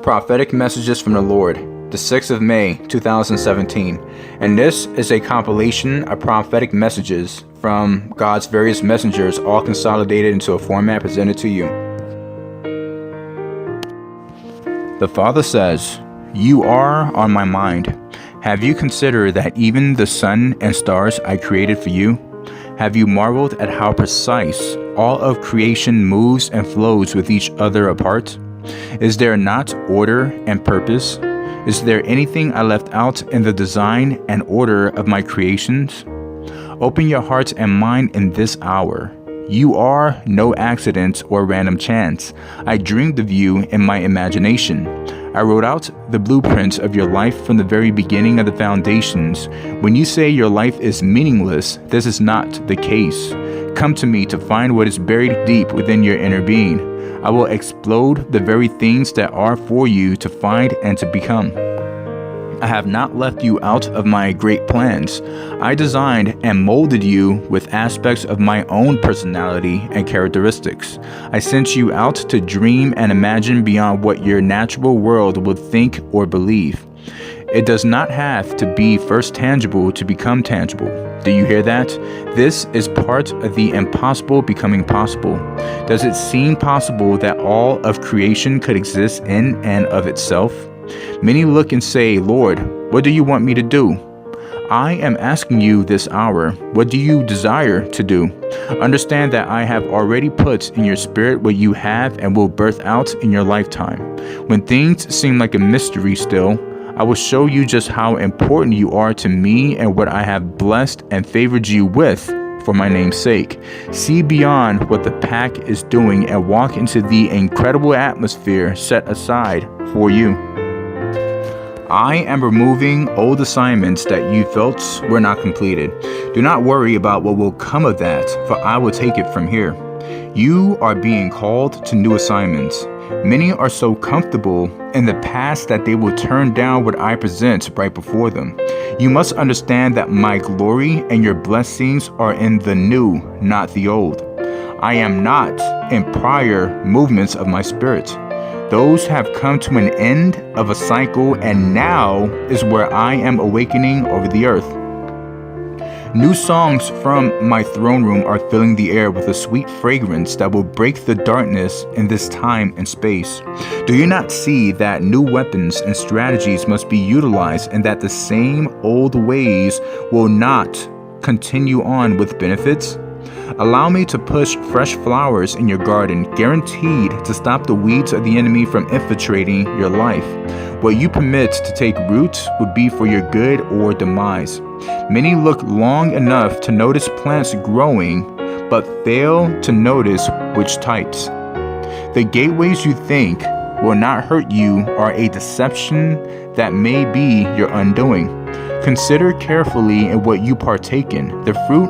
Prophetic Messages from the Lord, the 6th of May, 2017. And this is a compilation of prophetic messages from God's various messengers, all consolidated into a format presented to you. The Father says, "You are on my mind. Have you considered that even the sun and stars I created for you? Have you marveled at how precise all of creation moves and flows with each other apart? Is there not order and purpose? Is there anything I left out in the design and order of my creations? Open your heart and mind in this hour. You are no accident or random chance. I dreamed of you in my imagination. I wrote out the blueprint of your life from the very beginning of the foundations. When you say your life is meaningless, this is not the case. Come to me to find what is buried deep within your inner being. I will explode the very things that are for you to find and to become. I have not left you out of my great plans. I designed and molded you with aspects of my own personality and characteristics. I sent you out to dream and imagine beyond what your natural world would think or believe. It does not have to be first tangible to become tangible. Do you hear that? This is part of the impossible becoming possible. Does it seem possible that all of creation could exist in and of itself? Many look and say, "Lord, what do you want me to do?" I am asking you this hour, what do you desire to do? Understand that I have already put in your spirit what you have and will birth out in your lifetime. When things seem like a mystery still, I will show you just how important you are to me and what I have blessed and favored you with for my name's sake. See beyond what the pack is doing and walk into the incredible atmosphere set aside for you. I am removing old assignments that you felt were not completed. Do not worry about what will come of that, for I will take it from here. You are being called to new assignments. Many are so comfortable in the past that they will turn down what I present right before them. You must understand that my glory and your blessings are in the new, not the old. I am not in prior movements of my spirit. Those have come to an end of a cycle, and now is where I am awakening over the earth. New songs from my throne room are filling the air with a sweet fragrance that will break the darkness in this time and space. Do you not see that new weapons and strategies must be utilized, and that the same old ways will not continue on with benefits? Allow me to push fresh flowers in your garden, guaranteed to stop the weeds of the enemy from infiltrating your life. What you permit to take root would be for your good or demise. Many look long enough to notice plants growing, but fail to notice which types. The gateways you think will not hurt you are a deception that may be your undoing. Consider carefully in what you partake in. The fruit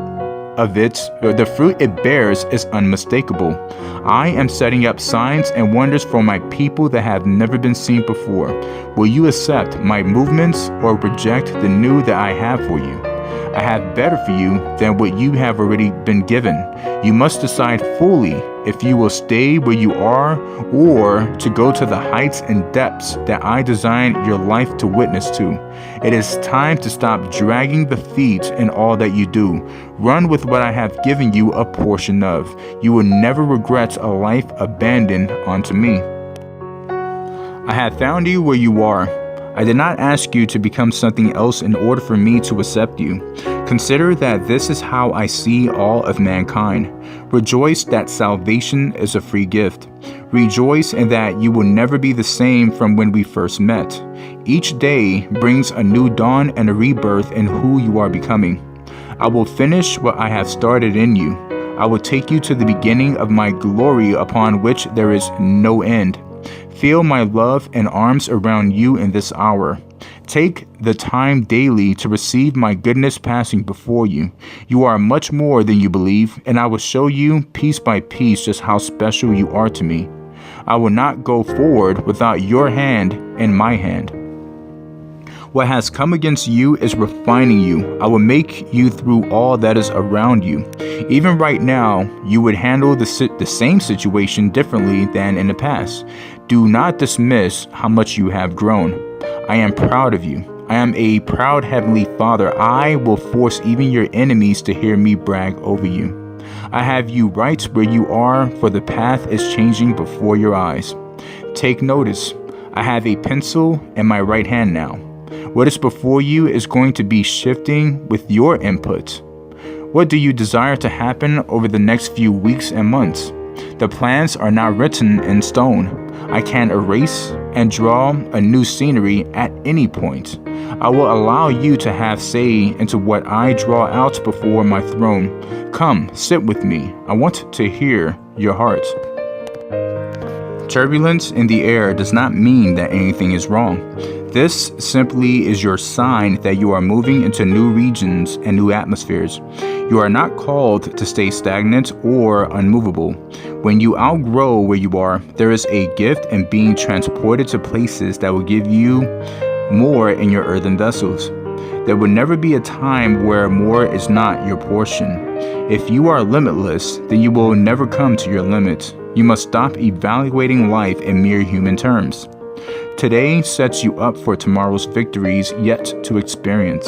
it bears is unmistakable. I am setting up signs and wonders for my people that have never been seen before. Will you accept my movements or reject the new that I have for you? I have better for you than what you have already been given. You must decide fully if you will stay where you are or to go to the heights and depths that I designed your life to witness to. It is time to stop dragging the feet in all that you do. Run with what I have given you a portion of. You will never regret a life abandoned unto me. I have found you where you are. I did not ask you to become something else in order for me to accept you. Consider that this is how I see all of mankind. Rejoice that salvation is a free gift. Rejoice in that you will never be the same from when we first met. Each day brings a new dawn and a rebirth in who you are becoming. I will finish what I have started in you. I will take you to the beginning of my glory upon which there is no end. Feel my love and arms around you in this hour. Take the time daily to receive my goodness passing before you. You are much more than you believe, and I will show you piece by piece just how special you are to me. I will not go forward without your hand in my hand. What has come against you is refining you. I will make you through all that is around you. Even right now, you would handle the same situation differently than in the past. Do not dismiss how much you have grown. I am proud of you. I am a proud Heavenly Father. I will force even your enemies to hear me brag over you. I have you right where you are, for the path is changing before your eyes. Take notice. I have a pencil in my right hand now. What is before you is going to be shifting with your input. What do you desire to happen over the next few weeks and months? The plans are not written in stone. I can erase and draw a new scenery at any point. I will allow you to have say into what I draw out before my throne. Come, sit with me. I want to hear your heart. Turbulence in the air does not mean that anything is wrong. This simply is your sign that you are moving into new regions and new atmospheres. You are not called to stay stagnant or unmovable. When you outgrow where you are, there is a gift in being transported to places that will give you more in your earthen vessels. There will never be a time where more is not your portion. If you are limitless, then you will never come to your limit. You must stop evaluating life in mere human terms. Today sets you up for tomorrow's victories yet to experience.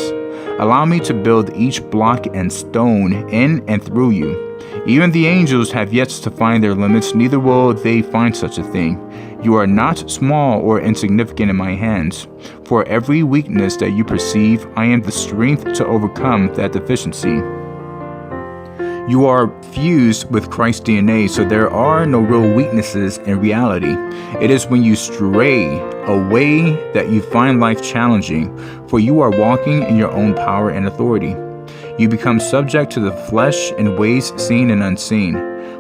Allow me to build each block and stone in and through you. Even the angels have yet to find their limits, neither will they find such a thing. You are not small or insignificant in my hands. For every weakness that you perceive, I am the strength to overcome that deficiency. You are fused with Christ's DNA, so there are no real weaknesses in reality. It is when you stray away that you find life challenging, for you are walking in your own power and authority. You become subject to the flesh in ways seen and unseen.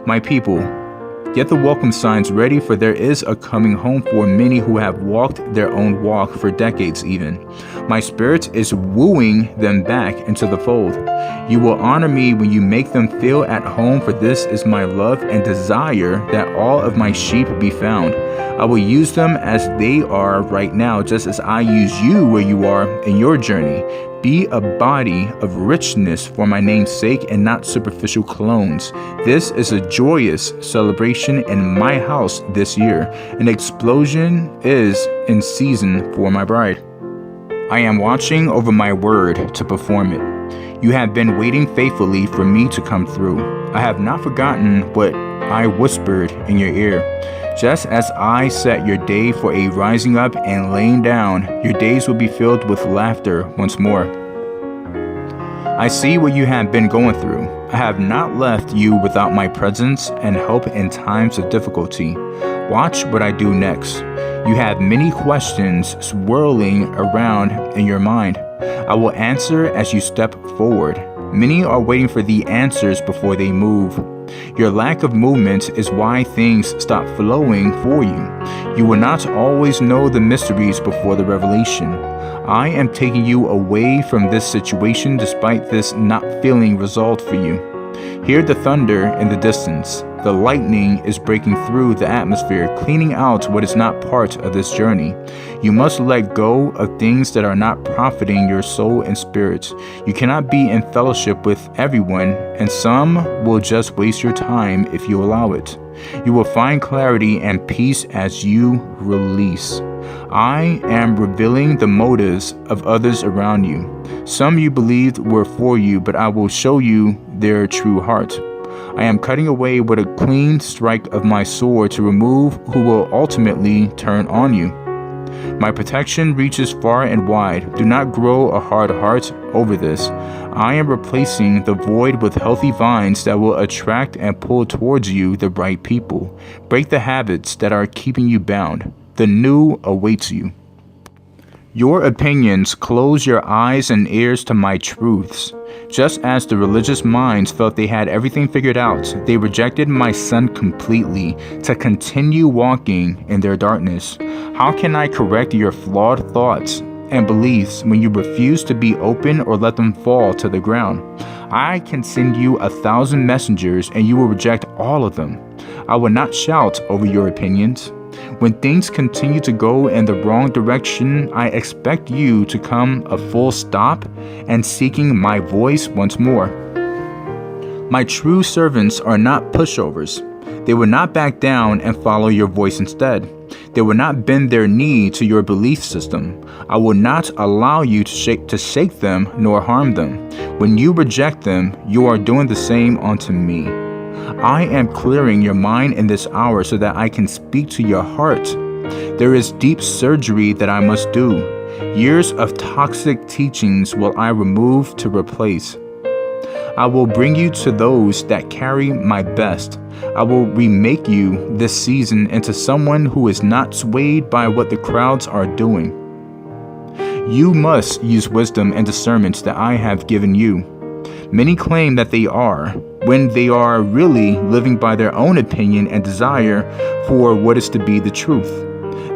My people, get the welcome signs ready, for there is a coming home for many who have walked their own walk for decades even. My spirit is wooing them back into the fold. You will honor me when you make them feel at home, for this is my love and desire that all of my sheep be found. I will use them as they are right now, just as I use you where you are in your journey. Be a body of richness for my name's sake and not superficial clones. This is a joyous celebration in my house this year. An explosion is in season for my bride. I am watching over my word to perform it. You have been waiting faithfully for me to come through. I have not forgotten what I whispered in your ear. Just as I set your day for a rising up and laying down, your days will be filled with laughter once more. I see what you have been going through. I have not left you without my presence and help in times of difficulty. Watch what I do next. You have many questions swirling around in your mind. I will answer as you step forward. Many are waiting for the answers before they move. Your lack of movement is why things stop flowing for you. You will not always know the mysteries before the revelation. I am taking you away from this situation despite this not feeling resolved for you. Hear the thunder in the distance. The lightning is breaking through the atmosphere, cleaning out what is not part of this journey. You must let go of things that are not profiting your soul and spirit. You cannot be in fellowship with everyone, and some will just waste your time if you allow it. You will find clarity and peace as you release. I am revealing the motives of others around you. Some you believed were for you, but I will show you their true heart. I am cutting away with a clean strike of my sword to remove who will ultimately turn on you. My protection reaches far and wide. Do not grow a hard heart over this. I am replacing the void with healthy vines that will attract and pull towards you the right people. Break the habits that are keeping you bound. The new awaits you. Your opinions close your eyes and ears to my truths. Just as the religious minds felt they had everything figured out, they rejected my son completely to continue walking in their darkness. How can I correct your flawed thoughts and beliefs when you refuse to be open or let them fall to the ground? I can send you 1,000 messengers and you will reject all of them. I will not shout over your opinions. When things continue to go in the wrong direction, I expect you to come a full stop and seeking my voice once more. My true servants are not pushovers. They will not back down and follow your voice instead. They will not bend their knee to your belief system. I will not allow you to shake them nor harm them. When you reject them, you are doing the same unto me. I am clearing your mind in this hour so that I can speak to your heart. There is deep surgery that I must do. Years of toxic teachings will I remove to replace. I will bring you to those that carry my best. I will remake you this season into someone who is not swayed by what the crowds are doing. You must use wisdom and discernment that I have given you. Many claim that they are, when they are really living by their own opinion and desire for what is to be the truth.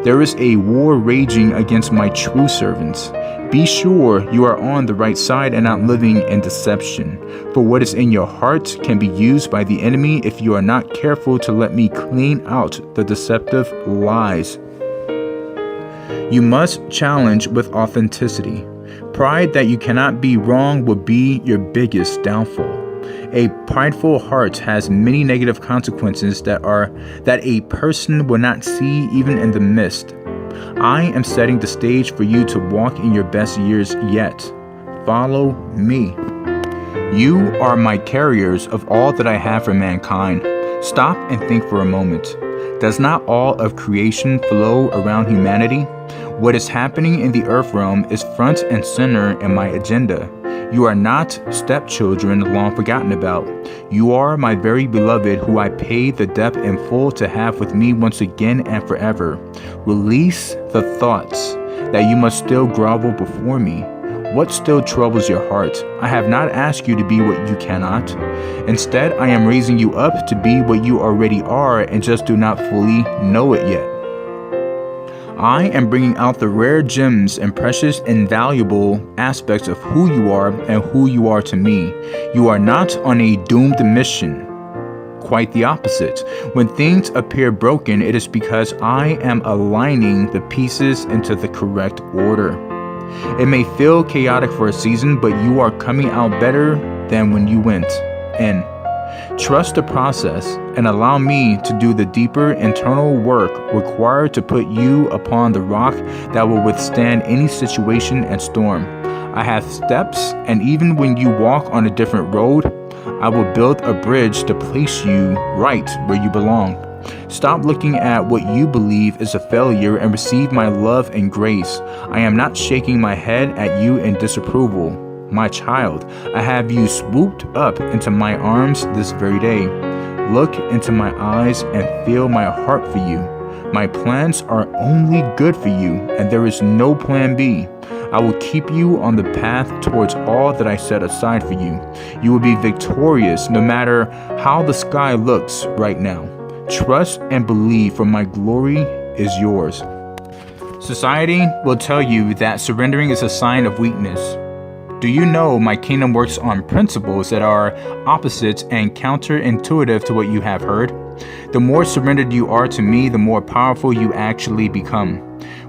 There is a war raging against my true servants. Be sure you are on the right side and not living in deception. For what is in your heart can be used by the enemy if you are not careful to let me clean out the deceptive lies. You must challenge with authenticity. Pride that you cannot be wrong will be your biggest downfall. A prideful heart has many negative consequences that a person will not see even in the mist. I am setting the stage for you to walk in your best years yet. Follow me. You are my carriers of all that I have for mankind. Stop and think for a moment. Does not all of creation flow around humanity? What is happening in the earth realm is front and center in my agenda. You are not stepchildren long forgotten about. You are my very beloved who I paid the debt in full to have with me once again and forever. Release the thoughts that you must still grovel before me. What still troubles your heart? I have not asked you to be what you cannot. Instead, I am raising you up to be what you already are and just do not fully know it yet. I am bringing out the rare gems and precious and valuable aspects of who you are and who you are to me. You are not on a doomed mission. Quite the opposite. When things appear broken, it is because I am aligning the pieces into the correct order. It may feel chaotic for a season, but you are coming out better than when you went in. Trust the process and allow me to do the deeper internal work required to put you upon the rock that will withstand any situation and storm. I have steps, and even when you walk on a different road, I will build a bridge to place you right where you belong. Stop looking at what you believe is a failure and receive my love and grace. I am not shaking my head at you in disapproval. My child, I have you swooped up into my arms this very day. Look into my eyes and feel my heart for you. My plans are only good for you, and there is no plan B. I will keep you on the path towards all that I set aside for you. You will be victorious no matter how the sky looks right now. Trust and believe, for my glory is yours. Society will tell you that surrendering is a sign of weakness. Do you know my kingdom works on principles that are opposites and counterintuitive to what you have heard? The more surrendered you are to me, the more powerful you actually become.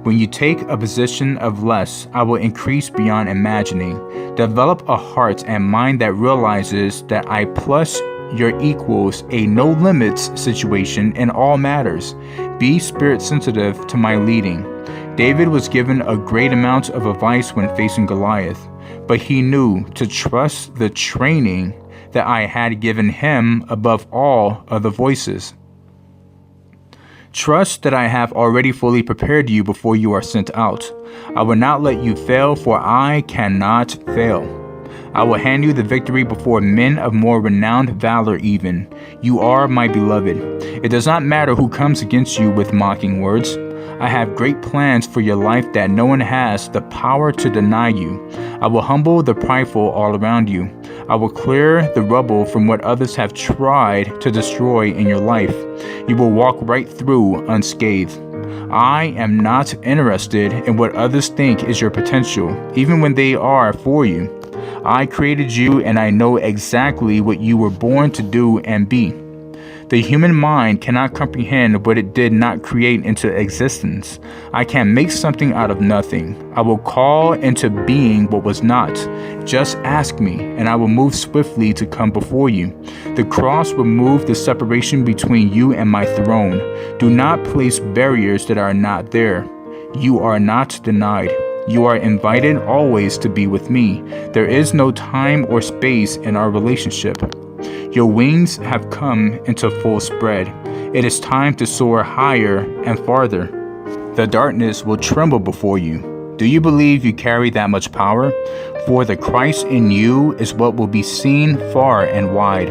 When you take a position of less, I will increase beyond imagining. Develop a heart and mind that realizes that I plus your equals a no limits situation in all matters. Be spirit sensitive to my leading. David was given a great amount of advice when facing Goliath, but he knew to trust the training that I had given him above all other voices. Trust that I have already fully prepared you before you are sent out. I will not let you fail, for I cannot fail. I will hand you the victory before men of more renowned valor even. You are my beloved. It does not matter who comes against you with mocking words. I have great plans for your life that no one has the power to deny you. I will humble the prideful all around you. I will clear the rubble from what others have tried to destroy in your life. You will walk right through unscathed. I am not interested in what others think is your potential, even when they are for you. I created you, and I know exactly what you were born to do and be. The human mind cannot comprehend what it did not create into existence. I can make something out of nothing. I will call into being what was not. Just ask me, and I will move swiftly to come before you. The cross removed the separation between you and my throne. Do not place barriers that are not there. You are not denied. You are invited always to be with me. There is no time or space in our relationship. Your wings have come into full spread. It is time to soar higher and farther. The darkness will tremble before you. Do you believe you carry that much power? For the Christ in you is what will be seen far and wide.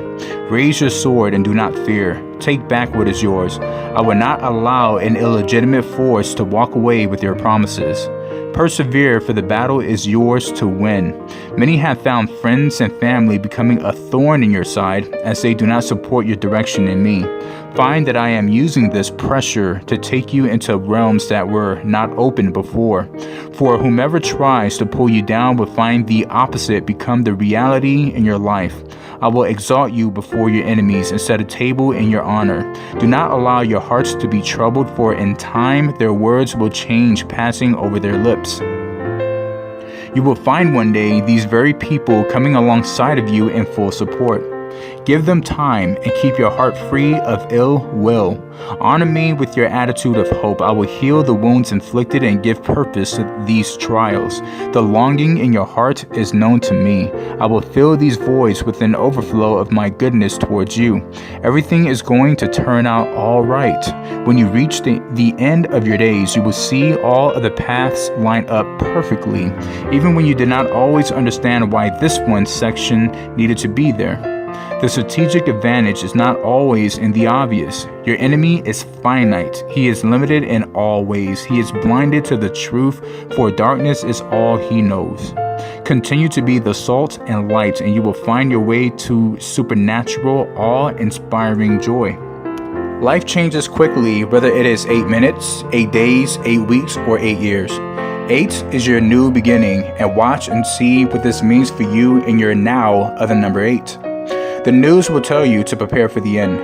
Raise your sword and do not fear. Take back what is yours. I will not allow an illegitimate force to walk away with your promises. Persevere, for the battle is yours to win. Many have found friends and family becoming a thorn in your side as they do not support your direction in me. Find that I am using this pressure to take you into realms that were not open before. For whomever tries to pull you down will find the opposite become the reality in your life. I will exalt you before your enemies and set a table in your honor. Do not allow your hearts to be troubled, for in time their words will change, passing over their lips. You will find one day these very people coming alongside of you in full support. Give them time and keep your heart free of ill will. Honor me with your attitude of hope. I will heal the wounds inflicted and give purpose to these trials. The longing in your heart is known to me. I will fill these voids with an overflow of my goodness towards you. Everything is going to turn out all right. When you reach the end of your days, you will see all of the paths line up perfectly, even when you did not always understand why this one section needed to be there. The strategic advantage is not always in the obvious. Your enemy is finite. He is limited in all ways. He is blinded to the truth, for darkness is all he knows. Continue to be the salt and light, and you will find your way to supernatural, awe-inspiring joy. Life changes quickly, whether it is 8 minutes, 8 days, 8 weeks, or 8 years. 8 is your new beginning, and watch and see what this means for you in your now of the number 8. The news will tell you to prepare for the end.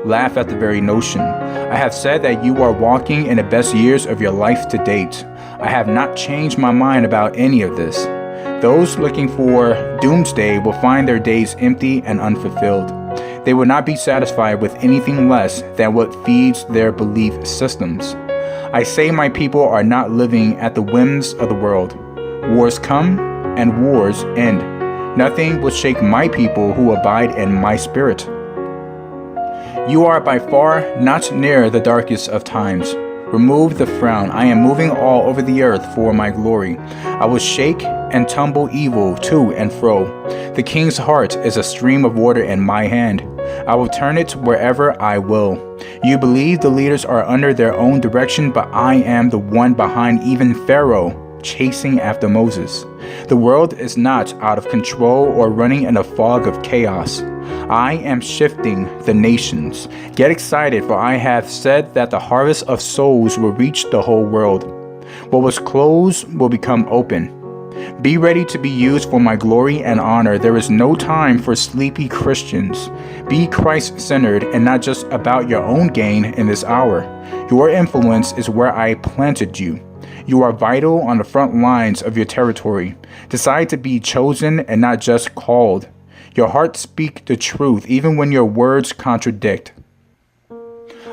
Laugh at the very notion. I have said that you are walking in the best years of your life to date. I have not changed my mind about any of this. Those looking for doomsday will find their days empty and unfulfilled. They will not be satisfied with anything less than what feeds their belief systems. I say my people are not living at the whims of the world. Wars come and wars end. Nothing will shake my people who abide in my spirit. You are by far not near the darkest of times. Remove the frown. I am moving all over the earth for my glory. I will shake and tumble evil to and fro. The king's heart is a stream of water in my hand. I will turn it wherever I will. You believe the leaders are under their own direction, but I am the one behind even Pharaoh, chasing after Moses. The world is not out of control or running in a fog of chaos. I am shifting the nations. Get excited, for I have said that the harvest of souls will reach the whole world. What was closed will become open. Be ready to be used for my glory and honor. There is no time for sleepy Christians. Be Christ-centered and not just about your own gain in this hour. Your influence is where I planted you. You are vital on the front lines of your territory. Decide to be chosen and not just called. Your heart speaks the truth even when your words contradict.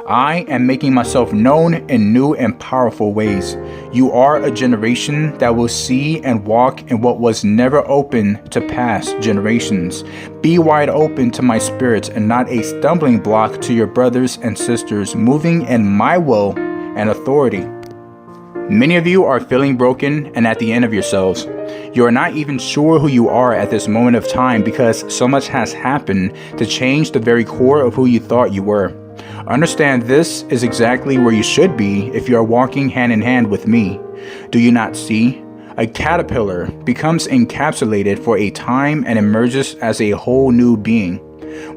I am making myself known in new and powerful ways. You are a generation that will see and walk in what was never open to past generations. Be wide open to my spirit and not a stumbling block to your brothers and sisters, moving in my will and authority. Many of you are feeling broken and at the end of yourselves. You are not even sure who you are at this moment of time because so much has happened to change the very core of who you thought you were. Understand this is exactly where you should be if you are walking hand in hand with me. Do you not see? A caterpillar becomes encapsulated for a time and emerges as a whole new being.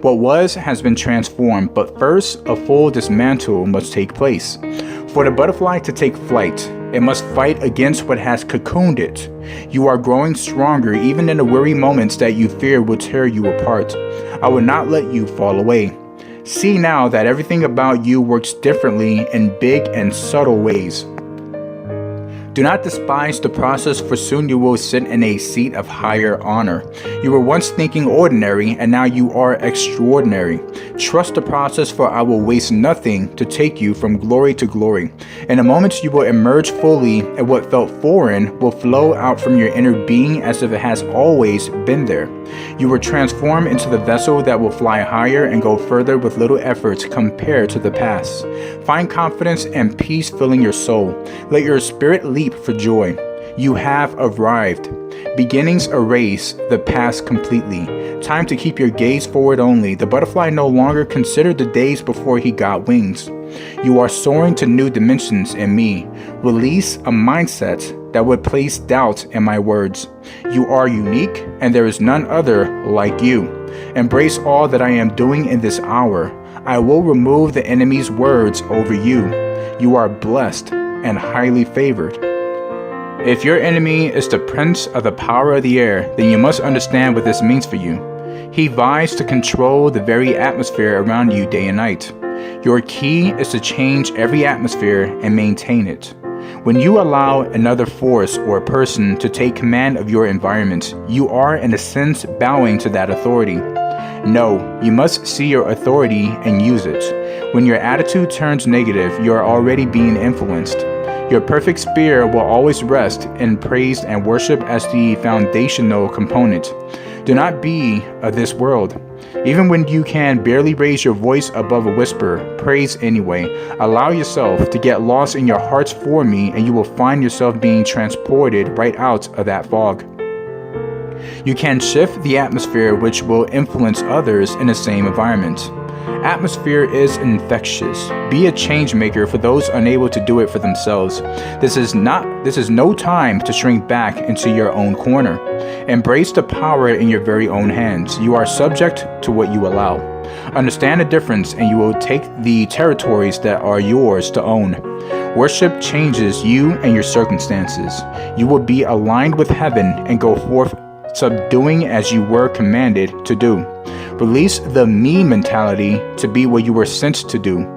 What was has been transformed, but first a full dismantle must take place. For the butterfly to take flight, it must fight against what has cocooned it. You are growing stronger even in the weary moments that you fear will tear you apart. I will not let you fall away. See now that everything about you works differently in big and subtle ways. Do not despise the process, for soon you will sit in a seat of higher honor. You were once thinking ordinary, and now you are extraordinary. Trust the process, for I will waste nothing to take you from glory to glory. In a moment you will emerge fully, and what felt foreign will flow out from your inner being as if it has always been there. You were transformed into the vessel that will fly higher and go further with little efforts compared to the past. Find confidence and peace filling your soul. Let your spirit leap for joy. You have arrived. Beginnings erase the past completely. Time to keep your gaze forward only. The butterfly no longer considered the days before he got wings. You are soaring to new dimensions in me. Release a mindset that would place doubt in my words. You are unique, and there is none other like you. Embrace all that I am doing in this hour. I will remove the enemy's words over you. You are blessed and highly favored. If your enemy is the prince of the power of the air, then you must understand what this means for you. He vies to control the very atmosphere around you day and night. Your key is to change every atmosphere and maintain it. When you allow another force or person to take command of your environment, you are in a sense bowing to that authority. No, you must see your authority and use it. When your attitude turns negative, you are already being influenced. Your perfect spirit will always rest in praise and worship as the foundational component. Do not be of this world. Even when you can barely raise your voice above a whisper, praise anyway. Allow yourself to get lost in your hearts for me, and you will find yourself being transported right out of that fog. You can shift the atmosphere, which will influence others in the same environment. Atmosphere is infectious. Be a change maker for those unable to do it for themselves. This is no time to shrink back into your own corner. Embrace the power in your very own hands. You are subject to what you allow. Understand the difference, and you will take the territories that are yours to own. Worship changes you and your circumstances. You will be aligned with heaven and go forth subduing as you were commanded to do. Release the me mentality to be what you were sent to do.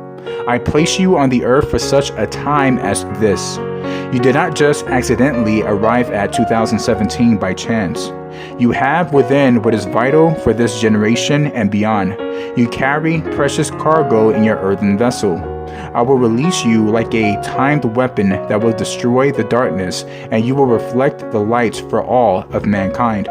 I place you on the earth for such a time as this. You did not just accidentally arrive at 2017 by chance. You have within what is vital for this generation and beyond. You carry precious cargo in your earthen vessel. I will release you like a timed weapon that will destroy the darkness, and you will reflect the light for all of mankind.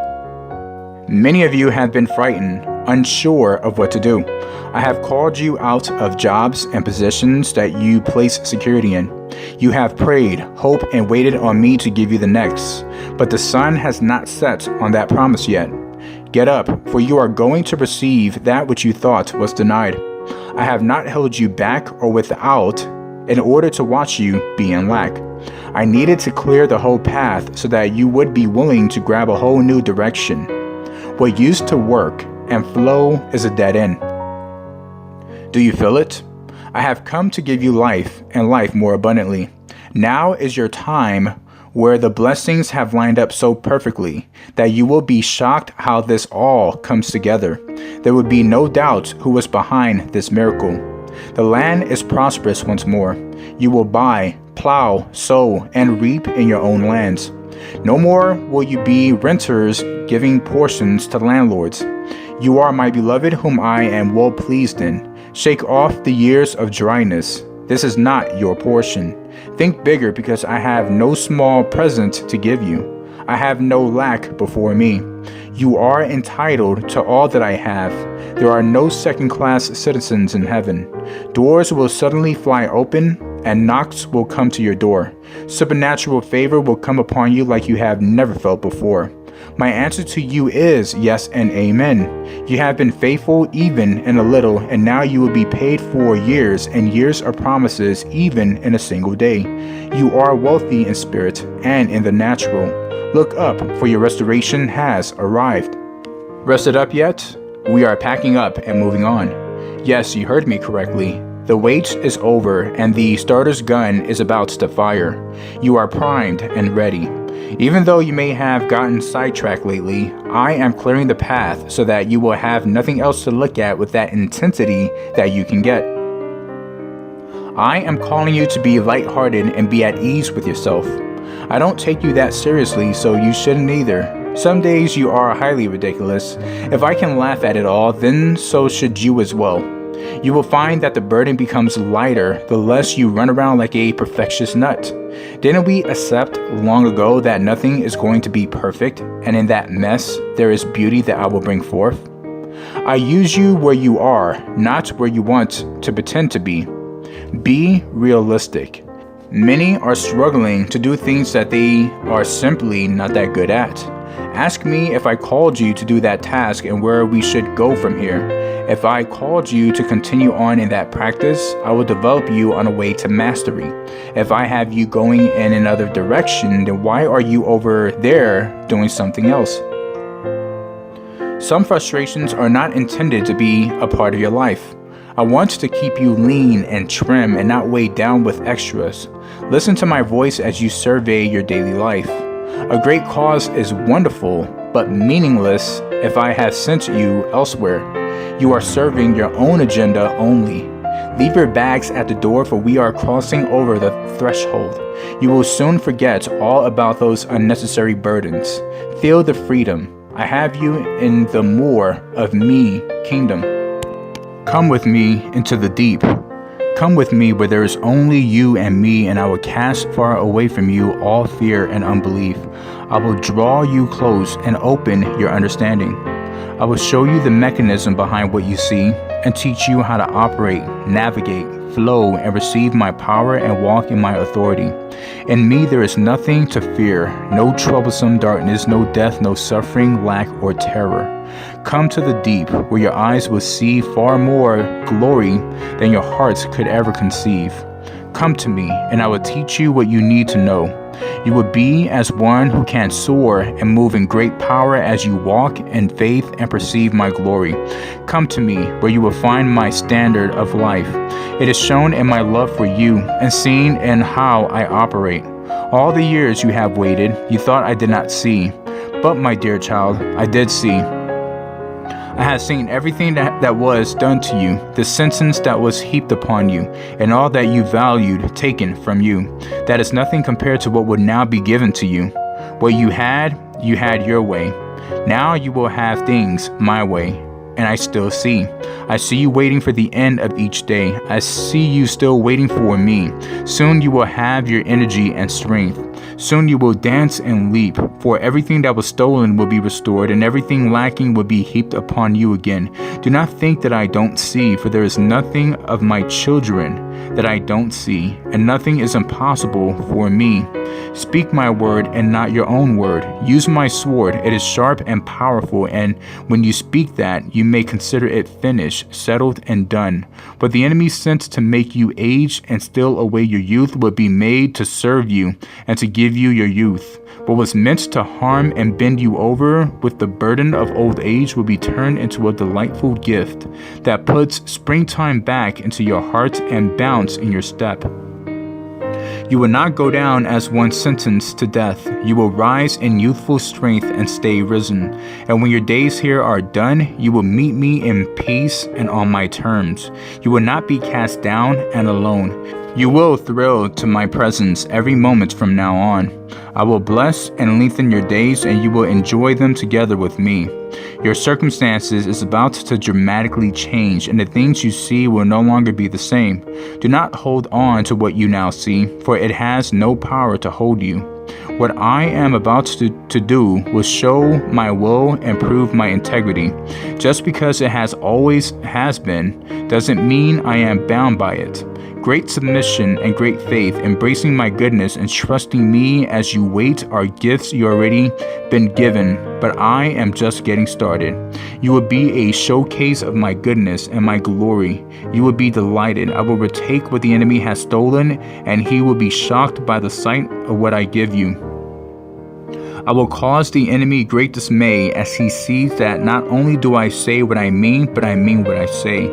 Many of you have been frightened, unsure of what to do. I have called you out of jobs and positions that you place security in. You have prayed, hoped, and waited on me to give you the next, but the sun has not set on that promise yet. Get up, for you are going to receive that which you thought was denied. I have not held you back or without in order to watch you be in lack. I needed to clear the whole path so that you would be willing to grab a whole new direction. What used to work and flow is a dead end. Do you feel it? I have come to give you life and life more abundantly. Now is your time where the blessings have lined up so perfectly that you will be shocked how this all comes together. There would be no doubt who was behind this miracle. The land is prosperous once more. You will buy, plow, sow, and reap in your own lands. No more will you be renters giving portions to landlords. You are my beloved whom I am well pleased in. Shake off the years of dryness. This is not your portion. Think bigger, because I have no small present to give you. I have no lack before me. You are entitled to all that I have. There are no second-class citizens in heaven. Doors will suddenly fly open, and knocks will come to your door. Supernatural favor will come upon you like you have never felt before. My answer to you is yes and amen. You have been faithful even in a little, and now you will be paid for years and years of promises, even in a single day. You are wealthy in spirit and in the natural. Look up, for your restoration has arrived. Rested up yet? We are packing up and moving on. Yes, you heard me correctly. The wait is over, and the starter's gun is about to fire. You are primed and ready. Even though you may have gotten sidetracked lately, I am clearing the path so that you will have nothing else to look at with that intensity that you can get. I am calling you to be lighthearted and be at ease with yourself. I don't take you that seriously, so you shouldn't either. Some days you are highly ridiculous. If I can laugh at it all, then so should you as well. You will find that the burden becomes lighter the less you run around like a perfectionist nut. Didn't we accept long ago that nothing is going to be perfect, and in that mess, there is beauty that I will bring forth? I use you where you are, not where you want to pretend to be. Be realistic. Many are struggling to do things that they are simply not that good at. Ask me if I called you to do that task and where we should go from here. If I called you to continue on in that practice, I will develop you on a way to mastery. If I have you going in another direction, then why are you over there doing something else? Some frustrations are not intended to be a part of your life. I want to keep you lean and trim and not weighed down with extras. Listen to my voice as you survey your daily life. A great cause is wonderful, but meaningless if I have sent you elsewhere. You are serving your own agenda only. Leave your bags at the door, for we are crossing over the threshold. You will soon forget all about those unnecessary burdens. Feel the freedom. I have you in the more of me kingdom. Come with me into the deep. Come with me where there is only you and me, and I will cast far away from you all fear and unbelief. I will draw you close and open your understanding. I will show you the mechanism behind what you see and teach you how to operate, navigate, flow, and receive my power and walk in my authority. In me there is nothing to fear, no troublesome darkness, no death, no suffering, lack, or terror. Come to the deep, where your eyes will see far more glory than your hearts could ever conceive. Come to me, and I will teach you what you need to know. You will be as one who can soar and move in great power as you walk in faith and perceive my glory. Come to me, where you will find my standard of life. It is shown in my love for you and seen in how I operate. All the years you have waited, you thought I did not see. But, my dear child, I did see. I have seen everything that was done to you, the sentence that was heaped upon you, and all that you valued taken from you. That is nothing compared to what would now be given to you. What you had your way. Now you will have things my way, and I still see. I see you waiting for the end of each day. I see you still waiting for me. Soon you will have your energy and strength. Soon you will dance and leap, for everything that was stolen will be restored, and everything lacking will be heaped upon you again. Do not think that I don't see, for there is nothing of my children that I don't see, and nothing is impossible for me. Speak my word and not your own word. Use my sword. It is sharp and powerful, and when you speak that, you may consider it finished, settled, and done. But the enemy sent to make you age and steal away your youth will be made to serve you and to give you your youth. What was meant to harm and bend you over with the burden of old age will be turned into a delightful gift that puts springtime back into your heart and bounce in your step. You will not go down as one sentenced to death. You will rise in youthful strength and stay risen. And when your days here are done, you will meet me in peace and on my terms. You will not be cast down and alone. You will thrill to my presence every moment from now on. I will bless and lengthen your days, and you will enjoy them together with me. Your circumstances is about to dramatically change, and the things you see will no longer be the same. Do not hold on to what you now see, for it has no power to hold you. What I am about to do will show my will and prove my integrity. Just because it has always been, doesn't mean I am bound by it. Great submission and great faith, embracing my goodness and trusting me as you wait are gifts you already been given, but I am just getting started. You will be a showcase of my goodness and my glory. You will be delighted. I will retake what the enemy has stolen, and he will be shocked by the sight of what I give you. I will cause the enemy great dismay as he sees that not only do I say what I mean, but I mean what I say.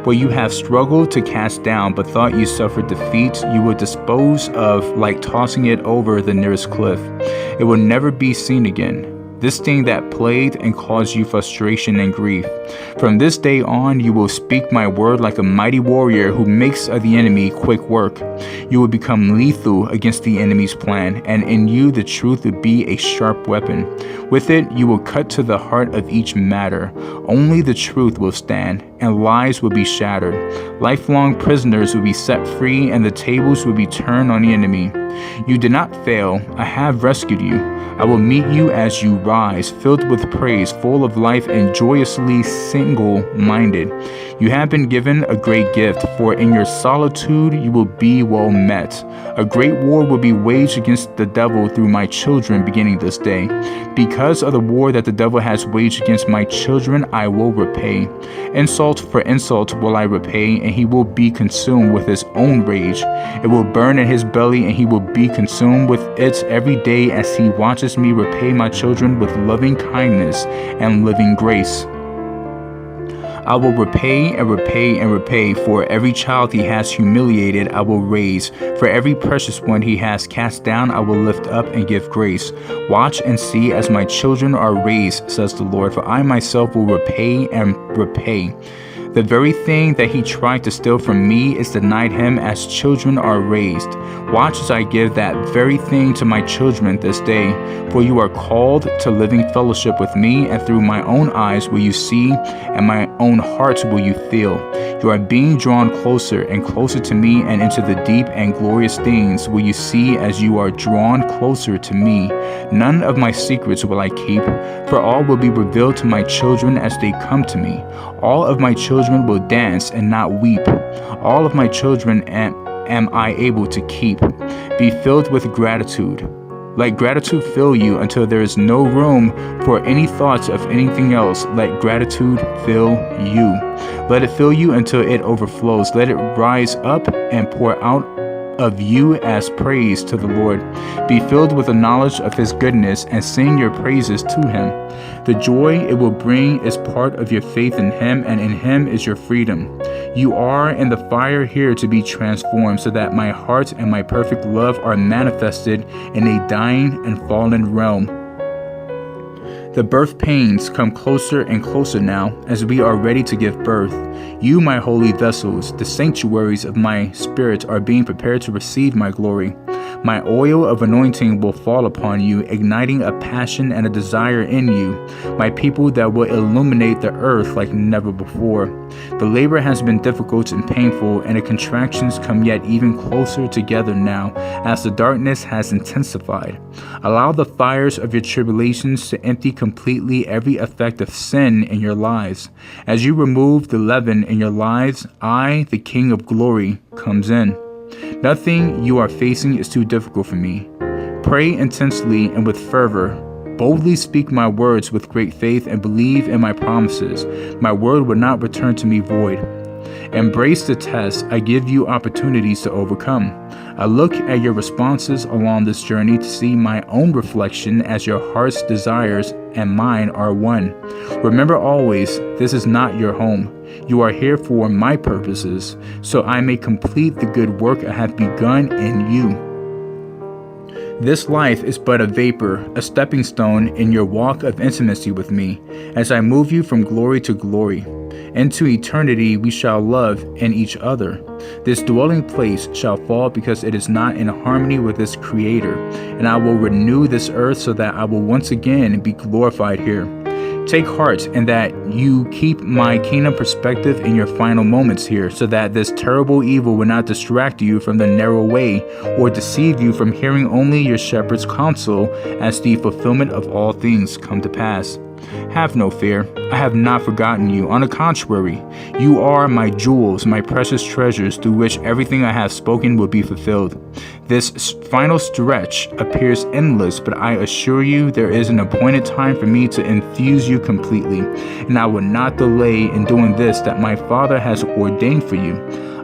What you have struggled to cast down but thought you suffered defeat, you will dispose of like tossing it over the nearest cliff. It will never be seen again. This thing that plagued and caused you frustration and grief. From this day on, you will speak my word like a mighty warrior who makes of the enemy quick work. You will become lethal against the enemy's plan, and in you the truth will be a sharp weapon. With it, you will cut to the heart of each matter. Only the truth will stand, and lies will be shattered. Lifelong prisoners will be set free, and the tables will be turned on the enemy. You did not fail. I have rescued you. I will meet you as you rise, filled with praise, full of life, and joyously single-minded. You have been given a great gift, for in your solitude you will be well met. A great war will be waged against the devil through my children beginning this day. Because of the war that the devil has waged against my children, I will repay. Insult for insult will I repay, and he will be consumed with his own rage. It will burn in his belly, and he will be consumed with it every day as he watches me repay my children with loving kindness and living grace. I will repay and repay and repay. For every child he has humiliated, I will raise. For every precious one he has cast down, I will lift up and give grace. Watch and see as my children are raised, says the Lord, for I myself will repay and repay. The very thing that he tried to steal from me is denied him as children are raised. Watch as I give that very thing to my children this day. For you are called to living fellowship with me, and through my own eyes will you see, and my own heart will you feel. You are being drawn closer and closer to me, and into the deep and glorious things will you see as you are drawn closer to me. None of my secrets will I keep, for all will be revealed to my children as they come to me. All of my children will dance and not weep. All of my children am I able to keep. Be filled with gratitude. Let gratitude fill you until there is no room for any thoughts of anything else. Let gratitude fill you. Let it fill you until it overflows. Let it rise up and pour out of you as praise to the Lord. Be filled with the knowledge of his goodness and sing your praises to him. The joy it will bring is part of your faith in him, and in him is your freedom. You are in the fire here to be transformed, so that my heart and my perfect love are manifested in a dying and fallen realm. The birth pains come closer and closer now as we are ready to give birth. You, my holy vessels, the sanctuaries of my spirit, are being prepared to receive my glory. My oil of anointing will fall upon you, igniting a passion and a desire in you, my people, that will illuminate the earth like never before. The labor has been difficult and painful, and the contractions come yet even closer together now as the darkness has intensified. Allow the fires of your tribulations to empty completely every effect of sin in your lives. As you remove the leaven in your lives, I, the King of Glory, comes in. Nothing you are facing is too difficult for me. Pray intensely and with fervor. Boldly speak my words with great faith and believe in my promises. My word will not return to me void. Embrace the test. I give you opportunities to overcome. I look at your responses along this journey to see my own reflection as your heart's desires and mine are one. Remember always, this is not your home. You are here for my purposes, so I may complete the good work I have begun in you. This life is but a vapor, a stepping stone in your walk of intimacy with me, as I move you from glory to glory. Into eternity we shall love in each other. This dwelling place shall fall because it is not in harmony with its creator, and I will renew this earth so that I will once again be glorified here. Take heart in that you keep my kingdom perspective in your final moments here, so that this terrible evil will not distract you from the narrow way or deceive you from hearing only your shepherd's counsel as the fulfillment of all things come to pass. Have no fear. I have not forgotten you. On the contrary, you are my jewels, my precious treasures, through which everything I have spoken will be fulfilled. This final stretch appears endless, but I assure you there is an appointed time for me to infuse you completely, and I will not delay in doing this that my Father has ordained for you.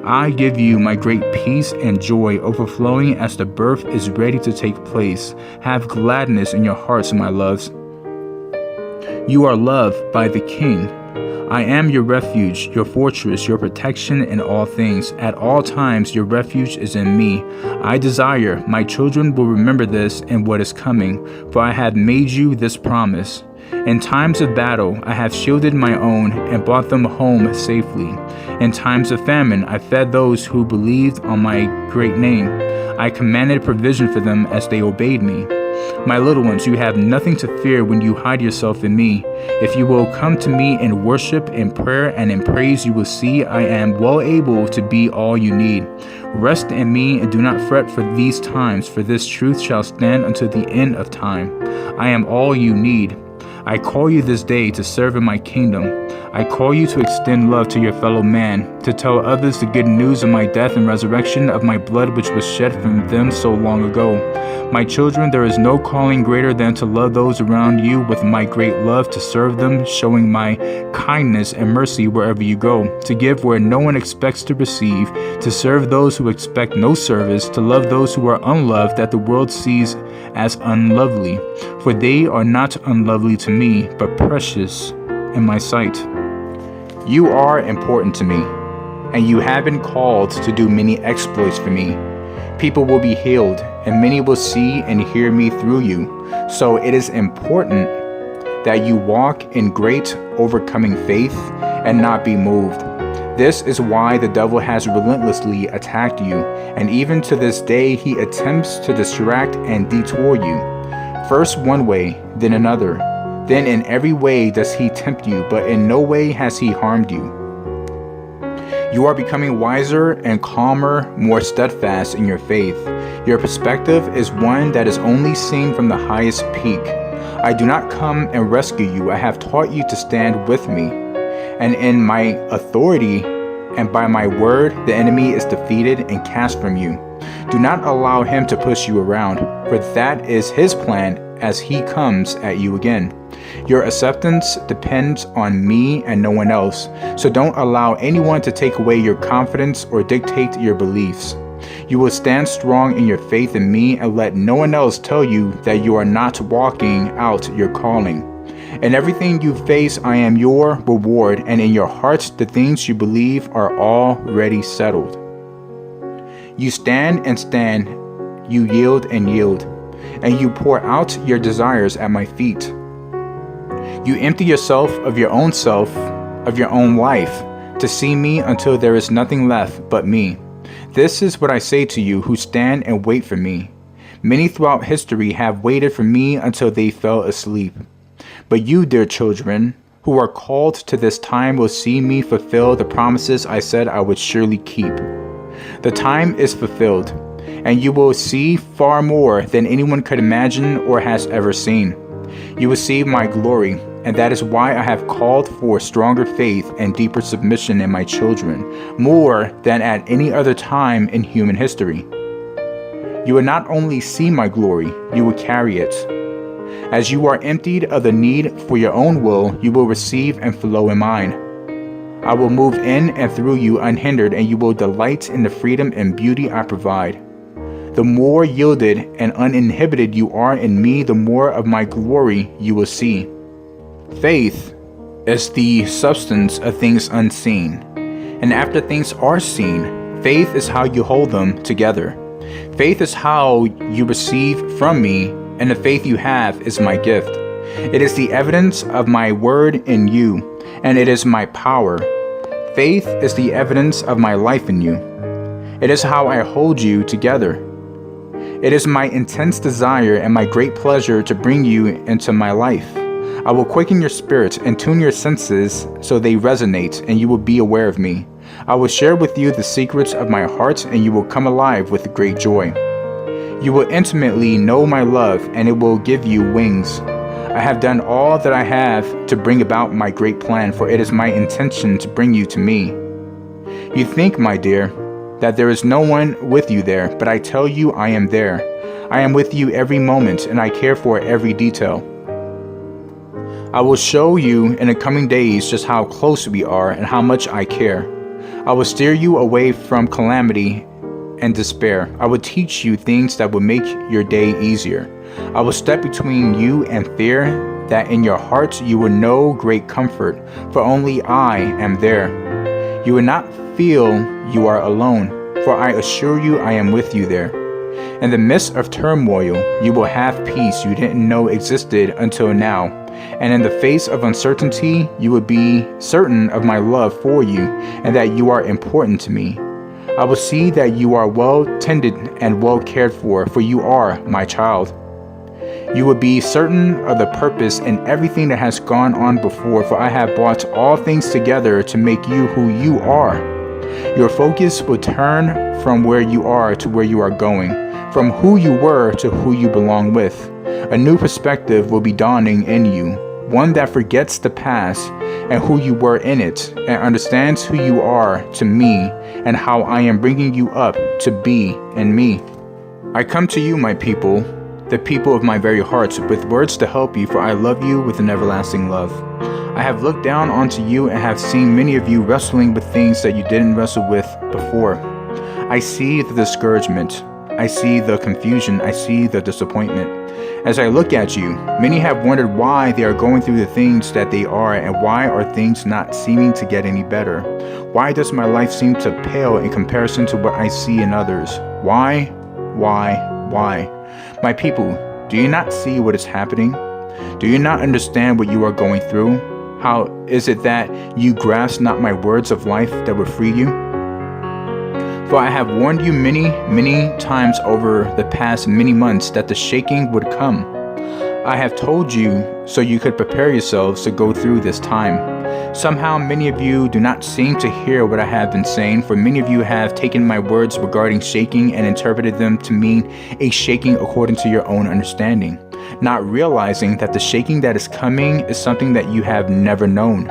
I give you my great peace and joy overflowing as the birth is ready to take place. Have gladness in your hearts, my loves. You are loved by the King. I am your refuge, your fortress, your protection in all things. At all times, your refuge is in me. I desire, my children will remember this and what is coming, for I have made you this promise. In times of battle, I have shielded my own and brought them home safely. In times of famine, I fed those who believed on my great name. I commanded provision for them as they obeyed me. My little ones, you have nothing to fear when you hide yourself in me. If you will come to me in worship, in prayer, and in praise, you will see I am well able to be all you need. Rest in me and do not fret for these times, for this truth shall stand until the end of time. I am all you need. I call you this day to serve in my kingdom. I call you to extend love to your fellow man, to tell others the good news of my death and resurrection, of my blood which was shed from them so long ago. My children, there is no calling greater than to love those around you with my great love, to serve them, showing my kindness and mercy wherever you go, to give where no one expects to receive, to serve those who expect no service, to love those who are unloved that the world sees as unlovely. For they are not unlovely to me, but precious in my sight. You are important to me, and you have been called to do many exploits for me. People will be healed, and many will see and hear me through you. So it is important that you walk in great overcoming faith and not be moved. This is why the devil has relentlessly attacked you, and even to this day he attempts to distract and detour you. First one way, then another. Then in every way does he tempt you, but in no way has he harmed you. You are becoming wiser and calmer, more steadfast in your faith. Your perspective is one that is only seen from the highest peak. I do not come and rescue you. I have taught you to stand with me. And in my authority and by my word, the enemy is defeated and cast from you. Do not allow him to push you around, for that is his plan as he comes at you again. Your acceptance depends on me and no one else, so don't allow anyone to take away your confidence or dictate your beliefs. You will stand strong in your faith in me and let no one else tell you that you are not walking out your calling. In everything you face, I am your reward, and in your hearts, the things you believe are already settled. You stand and stand, you yield and yield, and you pour out your desires at my feet. You empty yourself, of your own life, to see me until there is nothing left but me. This is what I say to you who stand and wait for me. Many throughout history have waited for me until they fell asleep. But you, dear children, who are called to this time will see me fulfill the promises I said I would surely keep. The time is fulfilled, and you will see far more than anyone could imagine or has ever seen. You will see my glory, and that is why I have called for stronger faith and deeper submission in my children, more than at any other time in human history. You will not only see my glory, you will carry it. As you are emptied of the need for your own will, you will receive and flow in mine. I will move in and through you unhindered, and you will delight in the freedom and beauty I provide. The more yielded and uninhibited you are in me, the more of my glory you will see. Faith is the substance of things unseen, and after things are seen, faith is how you hold them together. Faith is how you receive from me, and the faith you have is my gift. It is the evidence of my word in you, and it is my power. Faith is the evidence of my life in you. It is how I hold you together. It is my intense desire and my great pleasure to bring you into my life. I will quicken your spirit and tune your senses so they resonate, and you will be aware of me. I will share with you the secrets of my heart, and you will come alive with great joy. You will intimately know my love, and it will give you wings. I have done all that I have to bring about my great plan, for it is my intention to bring you to me. You think, my dear, that there is no one with you there, but I tell you I am there. I am with you every moment, and I care for every detail. I will show you in the coming days just how close we are and how much I care. I will steer you away from calamity and despair. I will teach you things that will make your day easier. I will step between you and fear, that in your hearts you will know great comfort, for only I am there. You will not feel you are alone, for I assure you I am with you there. In the midst of turmoil, you will have peace you didn't know existed until now. And in the face of uncertainty, you will be certain of my love for you and that you are important to me. I will see that you are well tended and well cared for you are my child. You will be certain of the purpose in everything that has gone on before, for I have brought all things together to make you who you are. Your focus will turn from where you are to where you are going, from who you were to who you belong with. A new perspective will be dawning in you, one that forgets the past and who you were in it, and understands who you are to me and how I am bringing you up to be in me. I come to you, my people, the people of my very heart, with words to help you, for I love you with an everlasting love. I have looked down onto you and have seen many of you wrestling with things that you didn't wrestle with before. I see the discouragement. I see the confusion. I see the disappointment. As I look at you, many have wondered why they are going through the things that they are, and why are things not seeming to get any better? Why does my life seem to pale in comparison to what I see in others? Why? My people, do you not see what is happening? Do you not understand what you are going through? How is it that you grasp not my words of life that will free you? For I have warned you many times over the past many months that the shaking would come. I have told you so you could prepare yourselves to go through this time. Somehow many of you do not seem to hear what I have been saying, for many of you have taken my words regarding shaking and interpreted them to mean a shaking according to your own understanding, not realizing that the shaking that is coming is something that you have never known.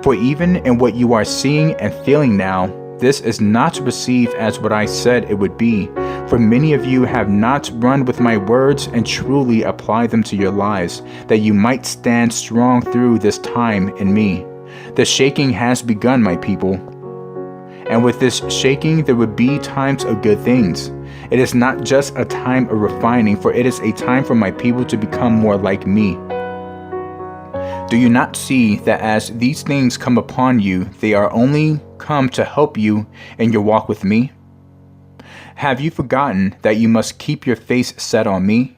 For even in what you are seeing and feeling now, this is not received as what I said it would be, for many of you have not run with my words and truly applied them to your lives, that you might stand strong through this time in me. The shaking has begun, my people. And with this shaking, there will be times of good things. It is not just a time of refining, for it is a time for my people to become more like me. Do you not see that as these things come upon you, they are only come to help you in your walk with me? Have you forgotten that you must keep your face set on me?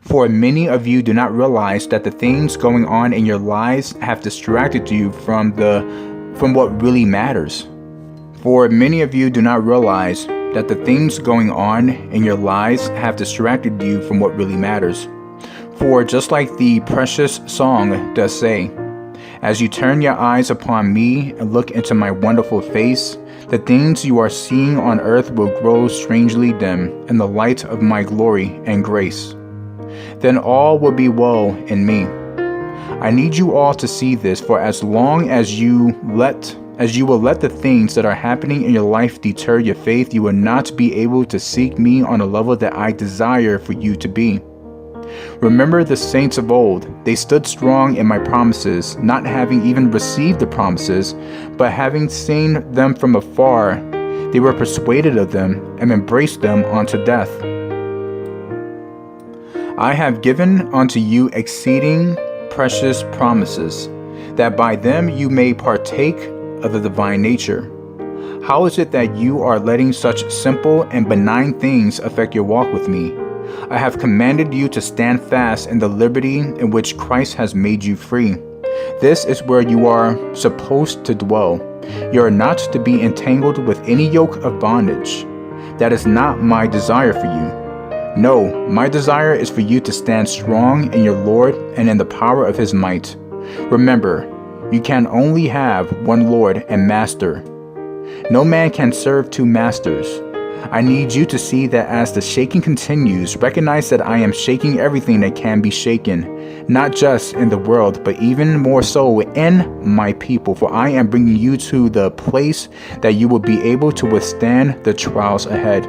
For many of you do not realize that the things going on in your lives have distracted you from what really matters. For many of you do not realize that the things going on in your lives have distracted you from what really matters. For just like the precious song does say, as you turn your eyes upon me and look into my wonderful face, the things you are seeing on earth will grow strangely dim in the light of my glory and grace. Then all will be well in me. I need you all to see this, for as long as you will let the things that are happening in your life deter your faith, you will not be able to seek me on a level that I desire for you to be. Remember the saints of old. They stood strong in my promises, not having even received the promises, but having seen them from afar, they were persuaded of them and embraced them unto death. I have given unto you exceeding precious promises, that by them you may partake of the divine nature. How is it that you are letting such simple and benign things affect your walk with me? I have commanded you to stand fast in the liberty in which Christ has made you free. This is where you are supposed to dwell. You are not to be entangled with any yoke of bondage. That is not my desire for you. No, my desire is for you to stand strong in your Lord and in the power of his might. Remember, you can only have one Lord and Master. No man can serve two masters. I need you to see that as the shaking continues, recognize that I am shaking everything that can be shaken, not just in the world, but even more so in my people, for I am bringing you to the place that you will be able to withstand the trials ahead.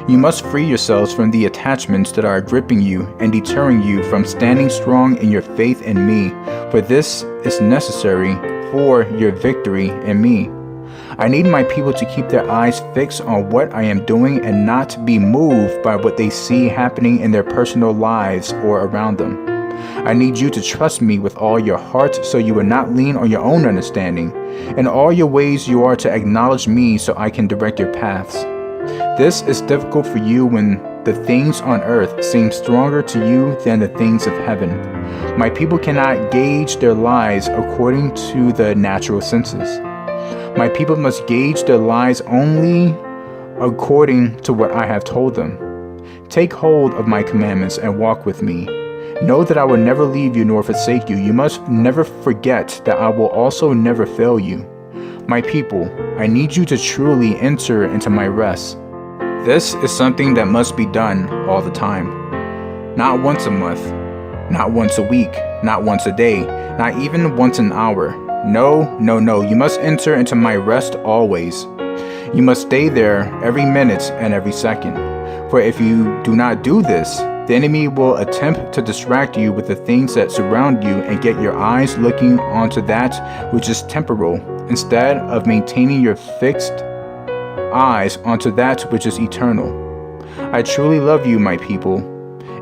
You must free yourselves from the attachments that are gripping you and deterring you from standing strong in your faith in me, for this is necessary for your victory in me. I need my people to keep their eyes fixed on what I am doing and not be moved by what they see happening in their personal lives or around them. I need you to trust me with all your heart so you will not lean on your own understanding. In all your ways you are to acknowledge me so I can direct your paths. This is difficult for you when the things on earth seem stronger to you than the things of heaven. My people cannot gauge their lives according to the natural senses. My people must gauge their lives only according to what I have told them. Take hold of my commandments and walk with me. Know that I will never leave you nor forsake you. You must never forget that I will also never fail you. My people, I need you to truly enter into my rest. This is something that must be done all the time. Not once a month, not once a week, not once a day, not even once an hour. No, no, no. You must enter into my rest always. You must stay there every minute and every second. For if you do not do this, the enemy will attempt to distract you with the things that surround you and get your eyes looking onto that which is temporal, instead of maintaining your fixed eyes onto that which is eternal. I truly love you, my people,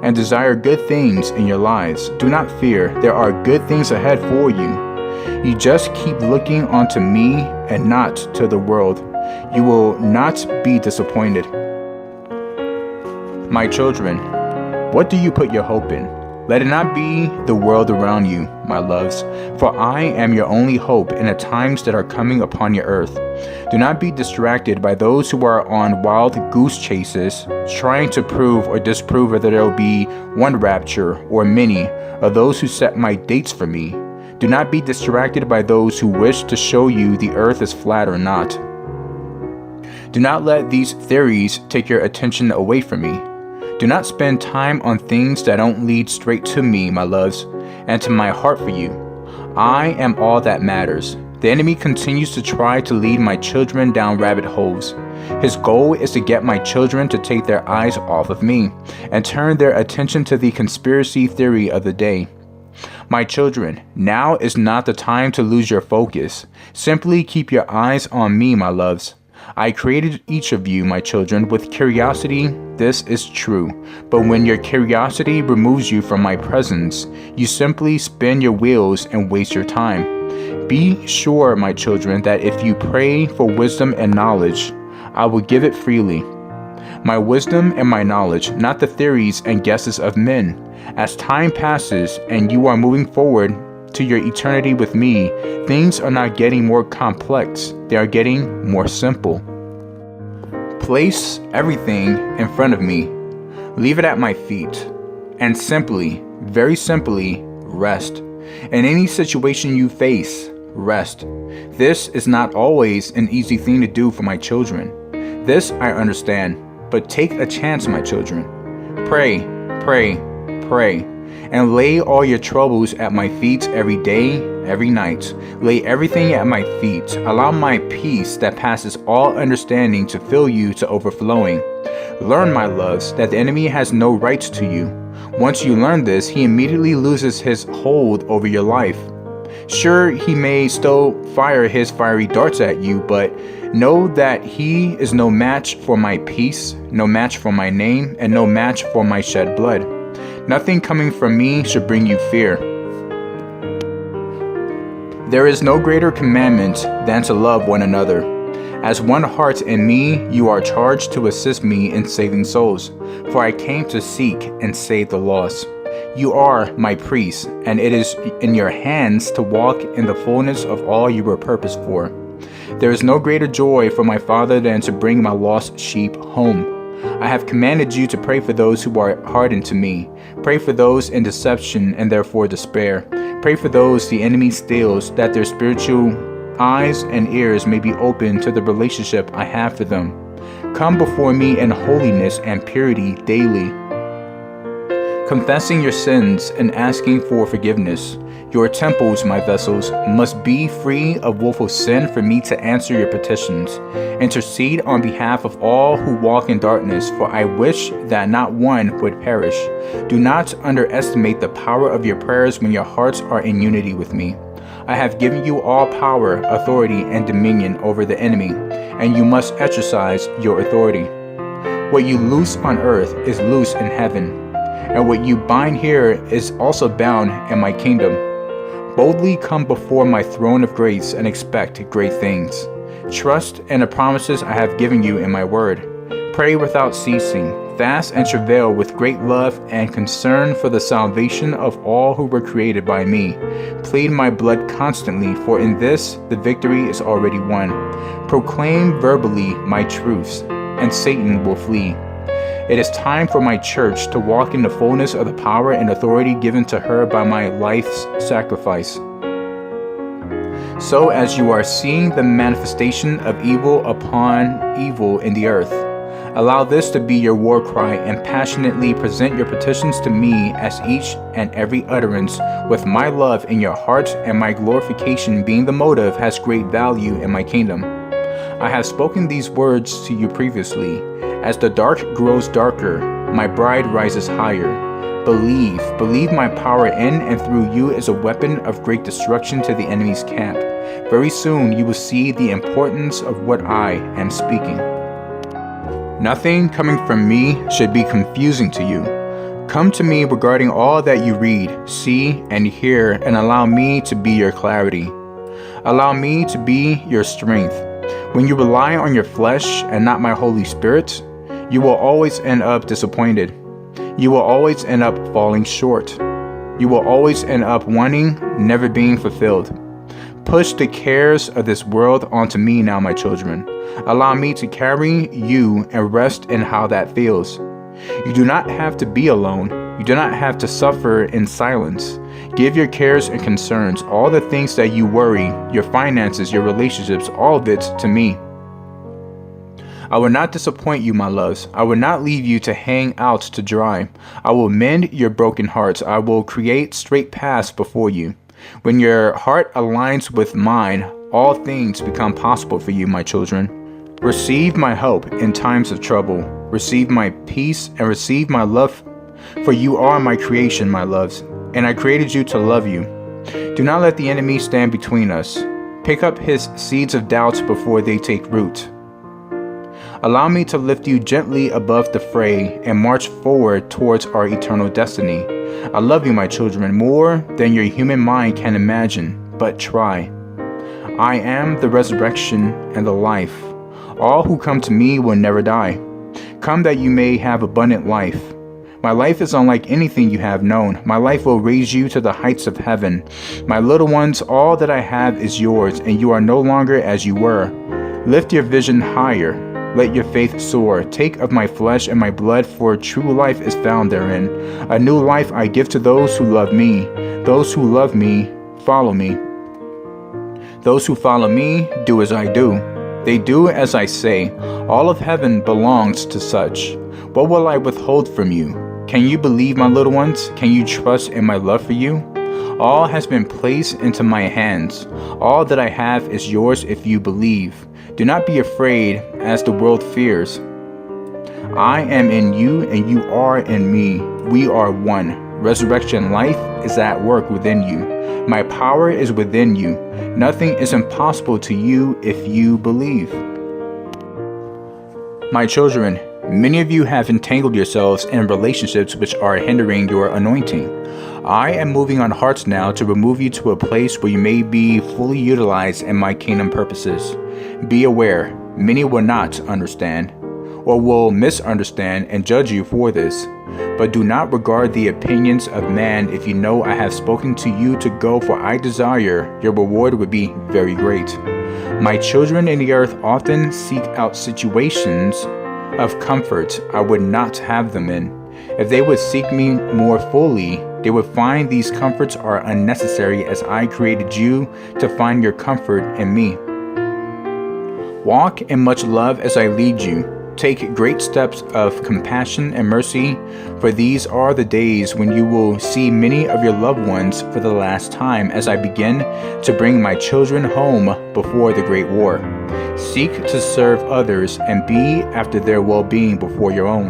and desire good things in your lives. Do not fear, there are good things ahead for you. You just keep looking onto me and not to the world. You will not be disappointed. My children, what do you put your hope in? Let it not be the world around you, my loves, for I am your only hope in the times that are coming upon your earth. Do not be distracted by those who are on wild goose chases, trying to prove or disprove whether there will be one rapture or many of those who set my dates for me. Do not be distracted by those who wish to show you the earth is flat or not. Do not let these theories take your attention away from me. Do not spend time on things that don't lead straight to me, my loves, and to my heart for you. I am all that matters. The enemy continues to try to lead my children down rabbit holes. His goal is to get my children to take their eyes off of me and turn their attention to the conspiracy theory of the day. My children, now is not the time to lose your focus. Simply keep your eyes on me, my loves. I created each of you, my children, with curiosity. This is true. But when your curiosity removes you from my presence, you simply spin your wheels and waste your time. Be sure, my children, that if you pray for wisdom and knowledge, I will give it freely. My wisdom and my knowledge, not the theories and guesses of men. As time passes and you are moving forward to your eternity with me, things are not getting more complex, they are getting more simple. Place everything in front of me, leave it at my feet, and simply, very simply, rest. In any situation you face, rest. This is not always an easy thing to do for my children. This I understand, but take a chance, my children. Pray, pray, pray. And lay all your troubles at my feet every day, every night. Lay everything at my feet. Allow my peace that passes all understanding to fill you to overflowing. Learn, my loves, that the enemy has no rights to you. Once you learn this, he immediately loses his hold over your life. Sure, he may still fire his fiery darts at you, but know that he is no match for my peace, no match for my name, and no match for my shed blood. Nothing coming from me should bring you fear. There is no greater commandment than to love one another. As one heart in me, you are charged to assist me in saving souls, for I came to seek and save the lost. You are my priest, and it is in your hands to walk in the fullness of all you were purposed for. There is no greater joy for my Father than to bring my lost sheep home. I have commanded you to pray for those who are hardened to me. Pray for those in deception and therefore despair. Pray for those the enemy steals, that their spiritual eyes and ears may be open to the relationship I have for them. Come before me in holiness and purity daily, confessing your sins and asking for forgiveness. Your temples, my vessels, must be free of willful sin for me to answer your petitions. Intercede on behalf of all who walk in darkness, for I wish that not one would perish. Do not underestimate the power of your prayers when your hearts are in unity with me. I have given you all power, authority, and dominion over the enemy, and you must exercise your authority. What you loose on earth is loose in heaven, and what you bind here is also bound in my kingdom. Boldly come before my throne of grace and expect great things. Trust in the promises I have given you in my word. Pray without ceasing. Fast and travail with great love and concern for the salvation of all who were created by me. Plead my blood constantly, for in this the victory is already won. Proclaim verbally my truths, and Satan will flee. It is time for my church to walk in the fullness of the power and authority given to her by my life's sacrifice. So as you are seeing the manifestation of evil upon evil in the earth, allow this to be your war cry and passionately present your petitions to me as each and every utterance with my love in your heart and my glorification being the motive has great value in my kingdom. I have spoken these words to you previously. As the dark grows darker, my bride rises higher. Believe my power in and through you is a weapon of great destruction to the enemy's camp. Very soon you will see the importance of what I am speaking. Nothing coming from me should be confusing to you. Come to me regarding all that you read, see, and hear, and allow me to be your clarity. Allow me to be your strength. When you rely on your flesh and not my Holy Spirit, you will always end up disappointed. You will always end up falling short. You will always end up wanting, never being fulfilled. Push the cares of this world onto me now, my children. Allow me to carry you and rest in how that feels. You do not have to be alone. You do not have to suffer in silence. Give your cares and concerns, all the things that you worry, your finances, your relationships, all of it to me. I will not disappoint you, my loves. I will not leave you to hang out to dry. I will mend your broken hearts. I will create straight paths before you. When your heart aligns with mine, all things become possible for you, my children. Receive my help in times of trouble. Receive my peace and receive my love. For you are my creation, my loves, and I created you to love you. Do not let the enemy stand between us. Pick up his seeds of doubt before they take root. Allow me to lift you gently above the fray and march forward towards our eternal destiny. I love you, my children, more than your human mind can imagine, but try. I am the resurrection and the life. All who come to me will never die. Come that you may have abundant life. My life is unlike anything you have known. My life will raise you to the heights of heaven. My little ones, all that I have is yours, and you are no longer as you were. Lift your vision higher. Let your faith soar. Take of my flesh and my blood, for true life is found therein. A new life I give to those who love me. Those who love me, follow me. Those who follow me do as I do. They do as I say. All of heaven belongs to such. What will I withhold from you? Can you believe, my little ones? Can you trust in my love for you? All has been placed into my hands. All that I have is yours if you believe. Do not be afraid, as the world fears. I am in you, and you are in me. We are one. Resurrection life is at work within you. My power is within you. Nothing is impossible to you if you believe. My children, many of you have entangled yourselves in relationships which are hindering your anointing. I am moving on hearts now to remove you to a place where you may be fully utilized in my kingdom purposes. Be aware, many will not understand, or will misunderstand and judge you for this. But do not regard the opinions of man if you know I have spoken to you to go, for I desire your reward would be very great. My children in the earth often seek out situations of comfort I would not have them in. If they would seek me more fully, they would find these comforts are unnecessary, as I created you to find your comfort in me. Walk in much love as I lead you. Take great steps of compassion and mercy, for these are the days when you will see many of your loved ones for the last time, as I begin to bring my children home before the great war. Seek to serve others and be after their well-being before your own.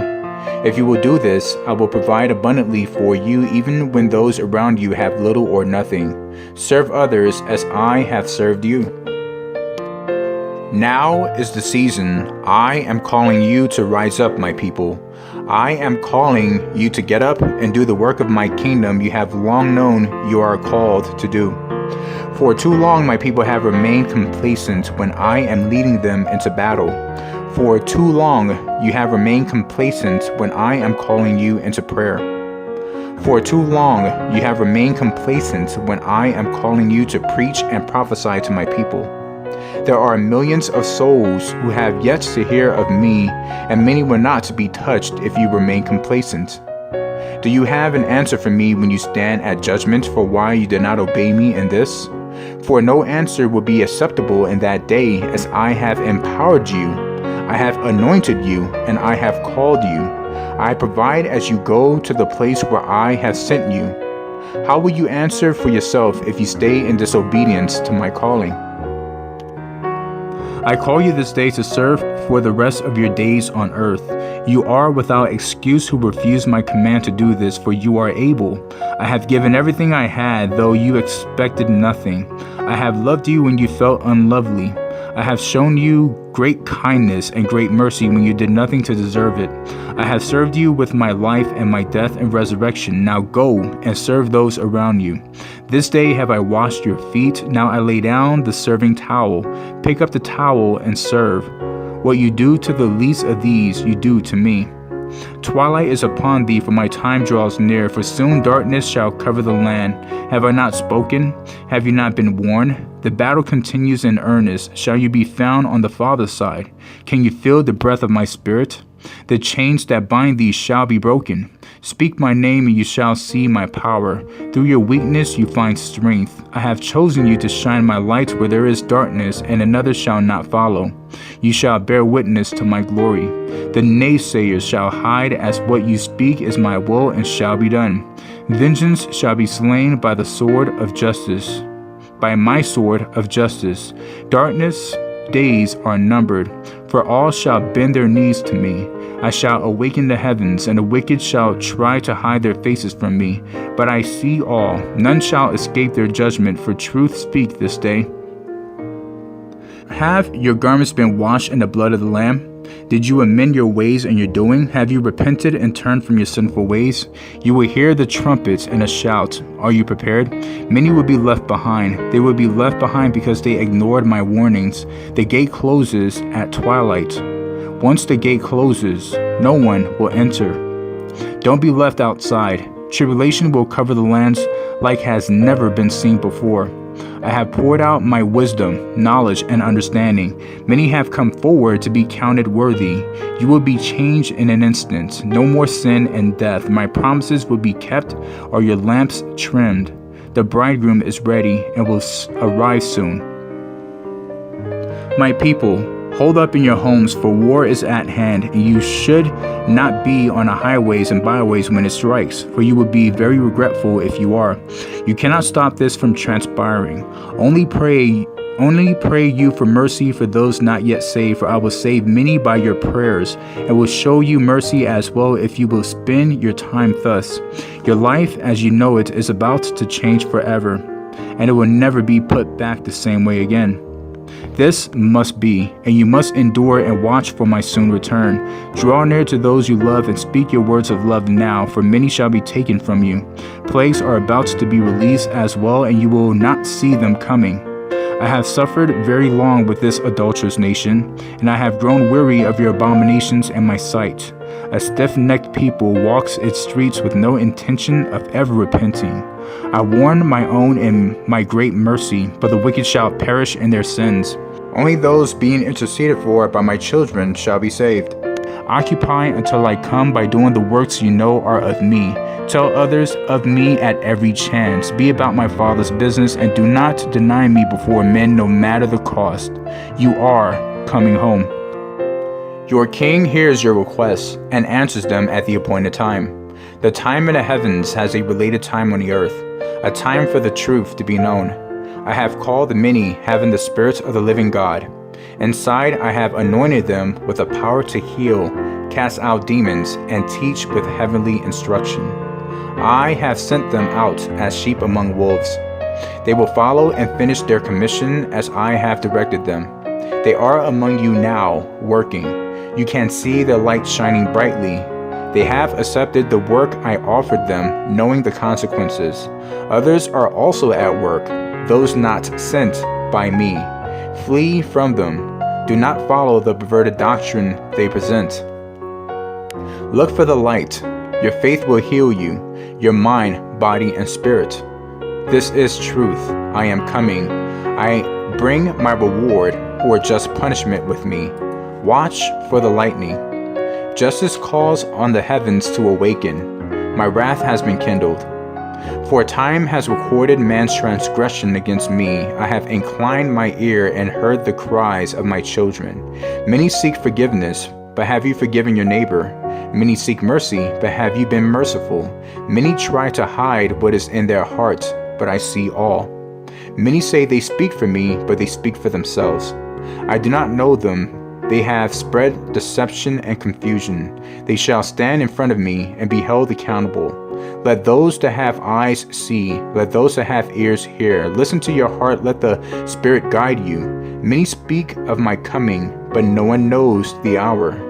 If you will do this, I will provide abundantly for you even when those around you have little or nothing. Serve others as I have served you. Now is the season. I am calling you to rise up, my people. I am calling you to get up and do the work of my kingdom you have long known you are called to do. For too long my people have remained complacent when I am leading them into battle. For too long you have remained complacent when I am calling you into prayer. For too long you have remained complacent when I am calling you to preach and prophesy to my people. There are millions of souls who have yet to hear of me, and many will not be touched if you remain complacent. Do you have an answer for me when you stand at judgment for why you did not obey me in this? For no answer will be acceptable in that day, as I have empowered you, I have anointed you, and I have called you. I provide as you go to the place where I have sent you. How will you answer for yourself if you stay in disobedience to my calling? I call you this day to serve for the rest of your days on earth. You are without excuse who refuse my command to do this, for you are able. I have given everything I had, though you expected nothing. I have loved you when you felt unlovely. I have shown you great kindness and great mercy when you did nothing to deserve it. I have served you with my life and my death and resurrection. Now go and serve those around you. This day have I washed your feet. Now I lay down the serving towel. Pick up the towel and serve. What you do to the least of these, you do to me. Twilight is upon thee, for my time draws near, for soon darkness shall cover the land. Have I not spoken? Have you not been warned? The battle continues in earnest. Shall you be found on the Father's side? Can you feel the breath of my spirit? The chains that bind thee shall be broken. Speak my name and you shall see my power. Through your weakness you find strength. I have chosen you to shine my light where there is darkness, and another shall not follow. You shall bear witness to my glory. The naysayers shall hide as what you speak is my will and shall be done. Vengeance shall be slain by the sword of justice. By my sword of justice. Darkness days are numbered, for all shall bend their knees to me. I shall awaken the heavens, and the wicked shall try to hide their faces from me. But I see all, none shall escape their judgment, for truth speak this day. Have your garments been washed in the blood of the Lamb? Did you amend your ways and your doing? Have you repented and turned from your sinful ways? You will hear the trumpets and a shout. Are you prepared? Many will be left behind. They will be left behind because they ignored my warnings. The gate closes at twilight. Once the gate closes, no one will enter. Don't be left outside. Tribulation will cover the lands like has never been seen before. I have poured out my wisdom, knowledge, and understanding. Many have come forward to be counted worthy. You will be changed in an instant. No more sin and death. My promises will be kept, or your lamps trimmed. The bridegroom is ready and will arrive soon. My people, hold up in your homes, for war is at hand, and you should not be on the highways and byways when it strikes, for you will be very regretful if you are. You cannot stop this from transpiring. Only pray you for mercy for those not yet saved, for I will save many by your prayers, and will show you mercy as well if you will spend your time thus. Your life as you know it is about to change forever, and it will never be put back the same way again. This must be, and you must endure and watch for my soon return. Draw near to those you love and speak your words of love now, for many shall be taken from you. Plagues are about to be released as well, and you will not see them coming. I have suffered very long with this adulterous nation, and I have grown weary of your abominations in my sight. A stiff-necked people walks its streets with no intention of ever repenting. I warn my own in my great mercy, but the wicked shall perish in their sins. Only those being interceded for by my children shall be saved. Occupy until I come by doing the works you know are of me. Tell others of me at every chance. Be about my Father's business, and do not deny me before men, no matter the cost. You are coming home. Your king hears your requests and answers them at the appointed time. The time in the heavens has a related time on the earth, a time for the truth to be known. I have called the many, having the Spirit of the living God. Inside I have anointed them with the power to heal, cast out demons, and teach with heavenly instruction. I have sent them out as sheep among wolves. They will follow and finish their commission as I have directed them. They are among you now, working. You can see their light shining brightly. They have accepted the work I offered them, knowing the consequences. Others are also at work, those not sent by me. Flee from them. Do not follow the perverted doctrine they present. Look for the light. Your faith will heal you, your mind, body, and spirit. This is truth. I am coming. I bring my reward or just punishment with me. Watch for the lightning. Justice calls on the heavens to awaken. My wrath has been kindled. For time has recorded man's transgression against me. I have inclined my ear and heard the cries of my children. Many seek forgiveness, but have you forgiven your neighbor? Many seek mercy, but have you been merciful? Many try to hide what is in their hearts, but I see all. Many say they speak for me, but they speak for themselves. I do not know them. They have spread deception and confusion. They shall stand in front of me and be held accountable. Let those that have eyes see. Let those that have ears hear. Listen to your heart. Let the Spirit guide you. Many speak of my coming, but no one knows the hour.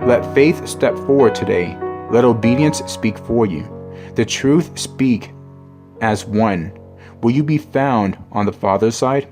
Let faith step forward today. Let obedience speak for you. The truth speak as one. Will you be found on the Father's side?